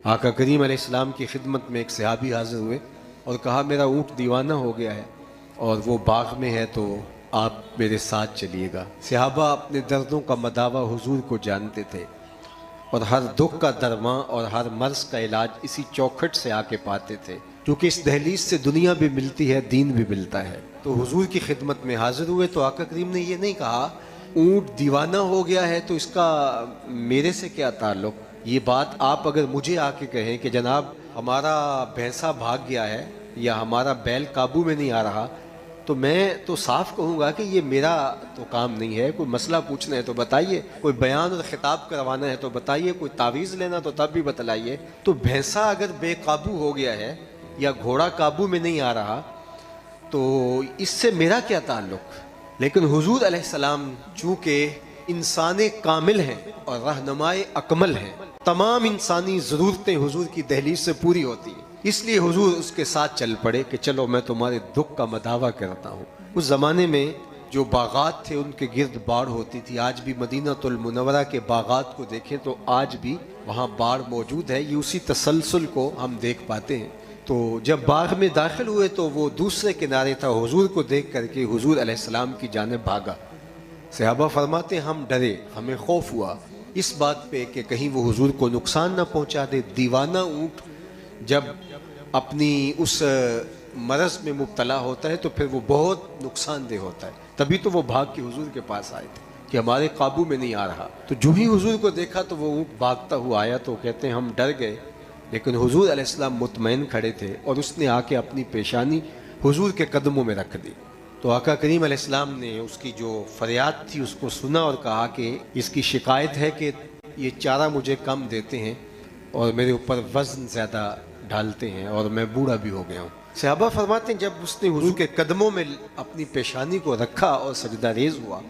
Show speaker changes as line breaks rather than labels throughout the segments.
آقا کریم علیہ السلام کی خدمت میں ایک صحابی حاضر ہوئے اور کہا میرا اونٹ دیوانہ ہو گیا ہے اور وہ باغ میں ہے تو آپ میرے ساتھ چلیے گا۔ صحابہ اپنے دردوں کا مداوع حضور کو جانتے تھے اور ہر دکھ کا درماں اور ہر مرض کا علاج اسی چوکھٹ سے آ کے پاتے تھے، کیونکہ اس دہلیز سے دنیا بھی ملتی ہے، دین بھی ملتا ہے۔ تو حضور کی خدمت میں حاضر ہوئے تو آقا کریم نے یہ نہیں کہا اونٹ دیوانہ ہو گیا ہے تو اس کا میرے سے کیا تعلق۔ یہ بات آپ اگر مجھے آ کے کہیں کہ جناب ہمارا بھینسا بھاگ گیا ہے یا ہمارا بیل قابو میں نہیں آ رہا، تو میں تو صاف کہوں گا کہ یہ میرا تو کام نہیں ہے۔ کوئی مسئلہ پوچھنا ہے تو بتائیے، کوئی بیان اور خطاب کروانا ہے تو بتائیے، کوئی تعویذ لینا تو تب بھی بتلائیے۔ تو بھینسا اگر بے قابو ہو گیا ہے یا گھوڑا قابو میں نہیں آ رہا تو اس سے میرا کیا تعلق۔ لیکن حضور علیہ السلام چونکہ انسان کامل ہیں اور رہنمائے اکمل ہیں، تمام انسانی ضرورتیں حضور کی دہلیز سے پوری ہوتی ہیں، اس لیے حضور اس کے ساتھ چل پڑے کہ چلو میں تمہارے دکھ کا مداوع کرتا ہوں۔ اس زمانے میں جو باغات تھے ان کے گرد باڑ ہوتی تھی۔ آج بھی مدینہ المنورہ کے باغات کو دیکھیں تو آج بھی وہاں باڑ موجود ہے، یہ اسی تسلسل کو ہم دیکھ پاتے ہیں۔ تو جب باغ میں داخل ہوئے تو وہ دوسرے کنارے تھا، حضور کو دیکھ کر کے حضور علیہ السلام کی جانب بھاگا۔ صحابہ فرماتے ہم ڈرے، ہمیں خوف ہوا اس بات پہ کہ کہیں وہ حضور کو نقصان نہ پہنچا دے۔ دیوانہ اونٹ جب اپنی اس مرض میں مبتلا ہوتا ہے تو پھر وہ بہت نقصان دہ ہوتا ہے، تبھی تو وہ بھاگ کے حضور کے پاس آئے تھے کہ ہمارے قابو میں نہیں آ رہا۔ تو جو ہی حضور کو دیکھا تو وہ اونٹ بھاگتا ہوا آیا تو کہتے ہیں ہم ڈر گئے، لیکن حضور علیہ السلام مطمئن کھڑے تھے اور اس نے آ کے اپنی پیشانی حضور کے قدموں میں رکھ دی۔ تو آقا کریم علیہ السلام نے اس کی جو فریاد تھی اس کو سنا اور کہا کہ اس کی شکایت ہے کہ یہ چارہ مجھے کم دیتے ہیں اور میرے اوپر وزن زیادہ ڈالتے ہیں اور میں بوڑھا بھی ہو گیا ہوں۔ صحابہ فرماتے ہیں جب اس نے حضور کے قدموں میں اپنی پیشانی کو رکھا اور سجدہ ریز ہوا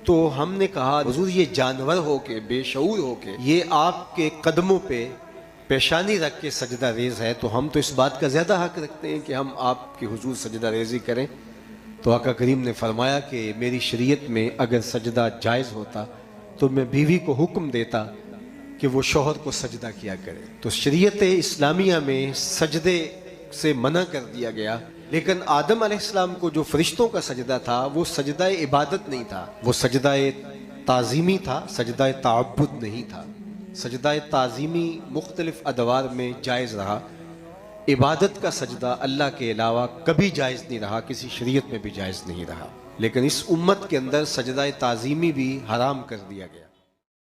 تو ہم نے کہا حضور یہ جانور ہو کے، بے شعور ہو کے یہ آپ کے قدموں پہ پیشانی رکھ کے سجدہ ریز ہے، تو ہم تو اس بات کا زیادہ حق رکھتے ہیں کہ ہم آپ کے حضور سجدہ ریزی کریں۔ تو آقا کریم نے فرمایا کہ میری شریعت میں اگر سجدہ جائز ہوتا تو میں بیوی کو حکم دیتا کہ وہ شوہر کو سجدہ کیا کرے۔ تو شریعت اسلامیہ میں سجدے سے منع کر دیا گیا، لیکن آدم علیہ السلام کو جو فرشتوں کا سجدہ تھا وہ سجدہ عبادت نہیں تھا، وہ سجدہ تعظیمی تھا، سجدہ تعبد نہیں تھا۔ سجدہ تعظیمی مختلف ادوار میں جائز رہا، عبادت کا سجدہ اللہ کے علاوہ کبھی جائز نہیں رہا، کسی شریعت میں بھی جائز نہیں رہا، لیکن اس امت کے اندر سجدہ تعظیمی بھی حرام کر دیا گیا۔